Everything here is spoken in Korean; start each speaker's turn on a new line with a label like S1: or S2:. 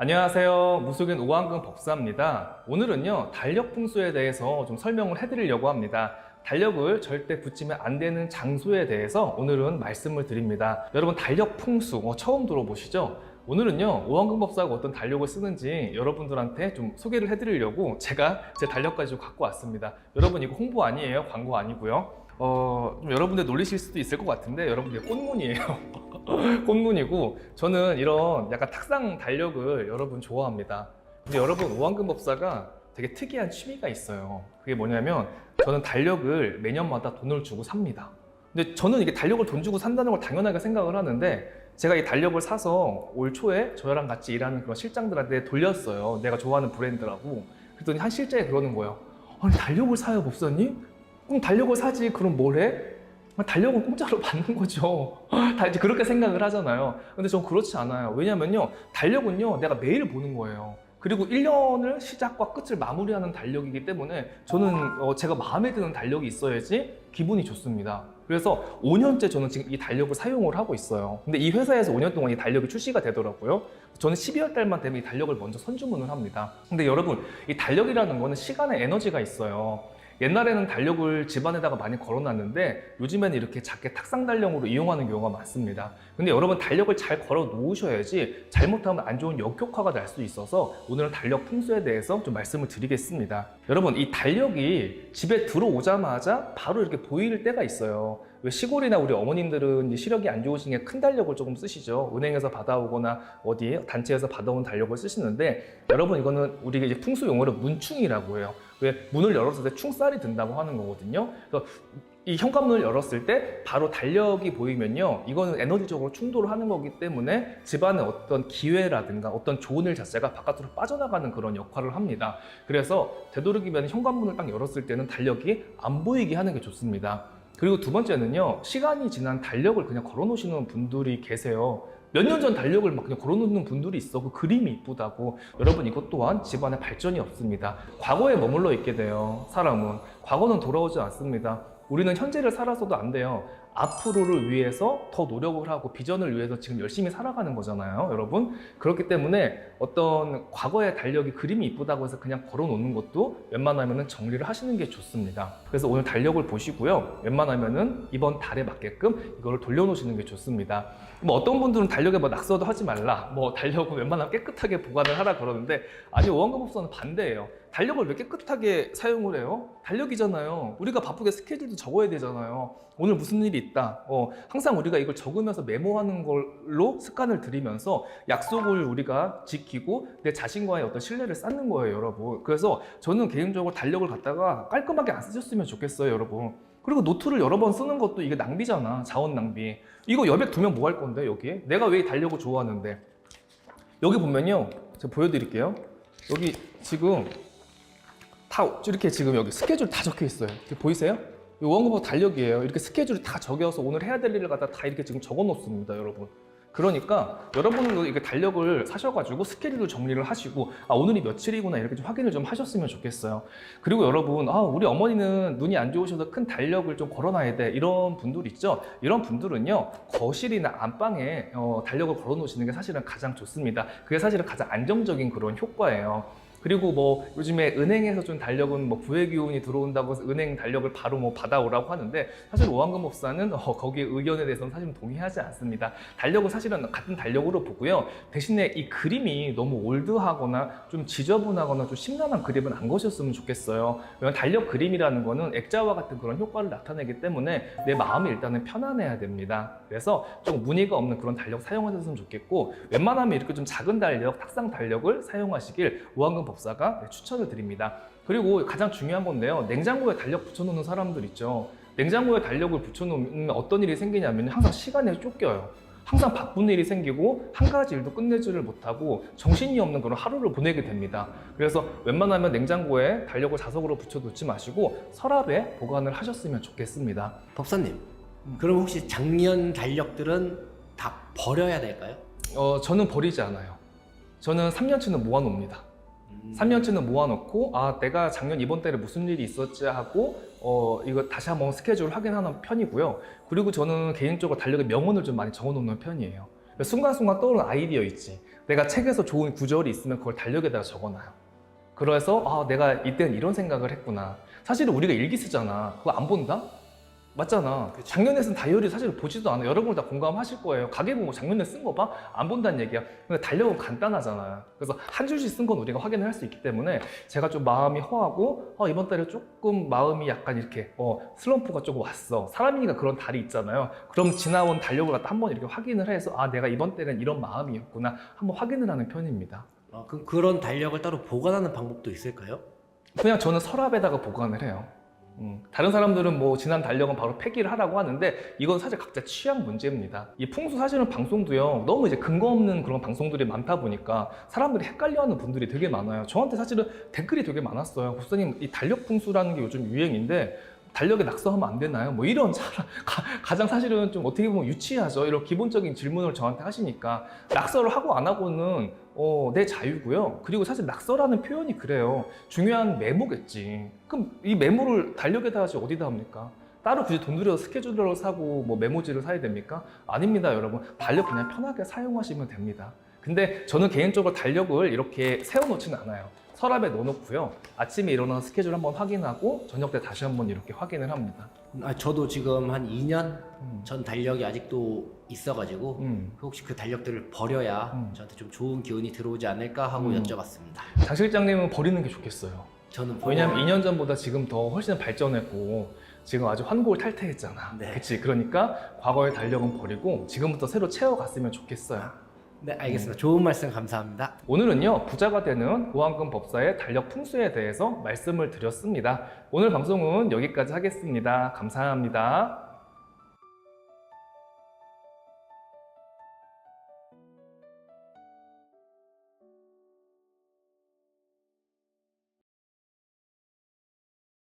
S1: 안녕하세요. 무속인 오한근 법사입니다. 오늘은요, 달력 풍수에 대해서 좀 설명을 해드리려고 합니다. 달력을 절대 붙이면 안 되는 장소에 대해서 오늘은 말씀을 드립니다. 여러분, 달력 풍수 처음 들어보시죠? 오늘은요, 오한근 법사가 어떤 달력을 쓰는지 여러분들한테 좀 소개를 해드리려고 제가 제 달력까지 좀 갖고 왔습니다. 여러분, 이거 홍보 아니에요? 광고 아니고요. 좀 여러분들 놀리실 수도 있을 것 같은데 여러분들 꽃무늬예요. 꽃무늬고 저는 이런 약간 탁상 달력을 여러분 좋아합니다. 근데 여러분 오한근 법사가 되게 특이한 취미가 있어요. 그게 뭐냐면 저는 달력을 매년마다 돈을 주고 삽니다. 근데 저는 이게 달력을 돈 주고 산다는 걸 당연하게 생각을 하는데 제가 이 달력을 사서 올 초에 저랑 같이 일하는 그런 실장들한테 돌렸어요. 내가 좋아하는 브랜드라고. 그랬더니 한 실장이 그러는 거예요. 아니 달력을 사요 법사님? 그럼 달력을 사지 그럼 뭘 해? 달력은 공짜로 받는 거죠. 다 이제 그렇게 생각을 하잖아요. 근데 전 그렇지 않아요. 왜냐면요, 달력은요, 내가 매일 보는 거예요. 그리고 1년을 시작과 끝을 마무리하는 달력이기 때문에 저는 제가 마음에 드는 달력이 있어야지 기분이 좋습니다. 그래서 5년째 저는 지금 이 달력을 사용을 하고 있어요. 근데 이 회사에서 5년 동안 이 달력이 출시가 되더라고요. 저는 12월 달만 되면 이 달력을 먼저 선주문을 합니다. 근데 여러분, 이 달력이라는 거는 시간의 에너지가 있어요. 옛날에는 달력을 집안에다가 많이 걸어놨는데 요즘에는 이렇게 작게 탁상 달력으로 이용하는 경우가 많습니다. 근데 여러분 달력을 잘 걸어 놓으셔야지 잘못하면 안 좋은 역효과가 날 수 있어서 오늘은 달력 풍수에 대해서 좀 말씀을 드리겠습니다. 여러분 이 달력이 집에 들어오자마자 바로 이렇게 보일 때가 있어요. 왜 시골이나 우리 어머님들은 시력이 안 좋으신 게 큰 달력을 조금 쓰시죠. 은행에서 받아오거나 어디 단체에서 받아온 달력을 쓰시는데 여러분 이거는 우리가 이제 풍수 용어로 문충이라고 해요. 왜 문을 열었을 때 충살이 든다고 하는 거거든요. 그래서 이 현관문을 열었을 때 바로 달력이 보이면요, 이거는 에너지적으로 충돌을 하는 거기 때문에 집안의 어떤 기회라든가 어떤 좋은 일 자체가 바깥으로 빠져나가는 그런 역할을 합니다. 그래서 되도록이면 현관문을 딱 열었을 때는 달력이 안 보이게 하는 게 좋습니다. 그리고 두 번째는요, 시간이 지난 달력을 그냥 걸어 놓으시는 분들이 계세요. 몇 년 전 달력을 막 그냥 걸어 놓는 분들이 있어. 그 그림이 이쁘다고. 여러분 이것 또한 집안에 발전이 없습니다. 과거에 머물러 있게 돼요. 사람은. 과거는 돌아오지 않습니다. 우리는 현재를 살아서도 안 돼요. 앞으로를 위해서 더 노력을 하고 비전을 위해서 지금 열심히 살아가는 거잖아요, 여러분. 그렇기 때문에 어떤 과거의 달력이 그림이 이쁘다고 해서 그냥 걸어 놓는 것도 웬만하면 정리를 하시는 게 좋습니다. 그래서 오늘 달력을 보시고요, 웬만하면 이번 달에 맞게끔 이거를 돌려놓으시는 게 좋습니다. 뭐 어떤 분들은 달력에 뭐 낙서도 하지 말라, 뭐 달력은 웬만하면 깨끗하게 보관을 하라 그러는데, 아니 오한근 법사는 반대예요. 달력을 왜 깨끗하게 사용을 해요? 달력이잖아요. 우리가 바쁘게 스케줄도 적어야 되잖아요. 오늘 무슨 일이 있다. 항상 우리가 이걸 적으면서 메모하는 걸로 습관을 들이면서 약속을 우리가 지키고 내 자신과의 어떤 신뢰를 쌓는 거예요, 여러분. 그래서 저는 개인적으로 달력을 갖다가 깔끔하게 안 쓰셨으면 좋겠어요, 여러분. 그리고 노트를 여러 번 쓰는 것도 이게 낭비잖아. 자원 낭비. 이거 여백 두면 뭐 할 건데, 여기에? 내가 왜 달력을 좋아하는데? 여기 보면요, 제가 보여드릴게요. 여기 지금 다 이렇게 지금 여기 스케줄 다 적혀 있어요. 보이세요? 이 원고법 달력이에요. 이렇게 스케줄을 다 적여서 오늘 해야 될 일을 갖다 다 이렇게 지금 적어 놓습니다, 여러분. 그러니까 여러분도 이렇게 달력을 사셔가지고 스케줄을 정리를 하시고, 아 오늘이 며칠이구나 이렇게 좀 확인을 좀 하셨으면 좋겠어요. 그리고 여러분, 아 우리 어머니는 눈이 안 좋으셔서 큰 달력을 좀 걸어놔야 돼, 이런 분들 있죠. 이런 분들은요, 거실이나 안방에 달력을 걸어 놓으시는 게 사실은 가장 좋습니다. 그게 사실은 가장 안정적인 그런 효과예요. 그리고 뭐 요즘에 은행에서 준 달력은 뭐 부의 기운이 들어온다고 해서 은행 달력을 바로 뭐 받아오라고 하는데, 사실 오한근 법사는 거기에 의견에 대해서는 사실 동의하지 않습니다. 달력은 사실은 같은 달력으로 보고요, 대신에 이 그림이 너무 올드하거나 좀 지저분하거나 좀 심란한 그림은 안 거셨으면 좋겠어요. 왜냐면 달력 그림이라는 거는 액자와 같은 그런 효과를 나타내기 때문에 내 마음이 일단은 편안해야 됩니다. 그래서 좀 무늬가 없는 그런 달력 사용하셨으면 좋겠고, 웬만하면 이렇게 좀 작은 달력, 탁상 달력을 사용하시길 오한근 법사가 추천을 드립니다. 그리고 가장 중요한 건데요, 냉장고에 달력 붙여놓는 사람들 있죠. 냉장고에 달력을 붙여놓으면 어떤 일이 생기냐면 항상 시간에 쫓겨요. 항상 바쁜 일이 생기고 한 가지 일도 끝내지를 못하고 정신이 없는 그런 하루를 보내게 됩니다. 그래서 웬만하면 냉장고에 달력을 자석으로 붙여놓지 마시고 서랍에 보관을 하셨으면 좋겠습니다.
S2: 법사님, 그럼 혹시 작년 달력들은 다 버려야 될까요?
S1: 저는 버리지 않아요. 저는 3년치는 모아놓습니다. 3년치는 모아놓고, 아 내가 작년 이번 달에 무슨 일이 있었지 하고 이거 다시 한번 스케줄을 확인하는 편이고요. 그리고 저는 개인적으로 달력에 명언을 좀 많이 적어놓는 편이에요. 순간순간 떠오르는 아이디어 있지, 내가 책에서 좋은 구절이 있으면 그걸 달력에다가 적어놔요. 그래서 아, 내가 이때는 이런 생각을 했구나. 사실은 우리가 일기 쓰잖아. 그거 안 본다? 맞잖아.
S2: 그치.
S1: 작년에 쓴 다이어리 사실 보지도 않아. 여러분 다 공감하실 거예요. 가계부 작년에 쓴 거 봐? 안 본다는 얘기야. 근데 달력은 간단하잖아요. 그래서 한 줄씩 쓴 건 우리가 확인을 할 수 있기 때문에 제가 좀 마음이 허하고 이번 달에 조금 마음이 약간 이렇게 슬럼프가 조금 왔어. 사람이니까 그런 달이 있잖아요. 그럼 지나온 달력을 갖다 한번 이렇게 확인을 해서 아, 내가 이번 달에는 이런 마음이었구나. 한번 확인을 하는 편입니다.
S2: 그럼 그런 달력을 따로 보관하는 방법도 있을까요?
S1: 그냥 저는 서랍에다가 보관을 해요. 다른 사람들은 뭐 지난 달력은 바로 폐기를 하라고 하는데 이건 사실 각자 취향 문제입니다. 이 풍수 사시는 방송도요, 너무 이제 근거 없는 그런 방송들이 많다 보니까 사람들이 헷갈려하는 분들이 되게 많아요. 저한테 사실은 댓글이 되게 많았어요. 목사님, 이 달력 풍수라는 게 요즘 유행인데 달력에 낙서하면 안 되나요? 뭐 이런 가장 사실은 좀 어떻게 보면 유치하죠. 이런 기본적인 질문을 저한테 하시니까 낙서를 하고 안 하고는 내 자유고요. 그리고 사실 낙서라는 표현이 그래요. 중요한 메모겠지. 그럼 이 메모를 달력에다 하지 어디다 합니까? 따로 굳이 돈 들여서 스케줄러를 사고 뭐 메모지를 사야 됩니까? 아닙니다, 여러분. 달력 그냥 편하게 사용하시면 됩니다. 근데 저는 개인적으로 달력을 이렇게 세워놓지는 않아요. 서랍에 넣어놓고요. 아침에 일어나서 스케줄 한번 확인하고 저녁 때 다시 한번 이렇게 확인을 합니다.
S2: 저도 지금 한 2년 전 달력이 아직도 있어가지고 혹시 그 달력들을 버려야 저한테 좀 좋은 기운이 들어오지 않을까 하고 여쭤봤습니다.
S1: 장 실장님은 버리는 게 좋겠어요.
S2: 저는
S1: 왜냐면 2년 전보다 지금 더 훨씬 발전했고 지금 아주 환골 탈퇴했잖아.
S2: 네.
S1: 그치? 그러니까 과거의 달력은 버리고 지금부터 새로 채워갔으면 좋겠어요.
S2: 네, 알겠습니다. 좋은 말씀 감사합니다.
S1: 오늘은요, 부자가 되는 오한금 법사의 달력 풍수에 대해서 말씀을 드렸습니다. 오늘 방송은 여기까지 하겠습니다. 감사합니다.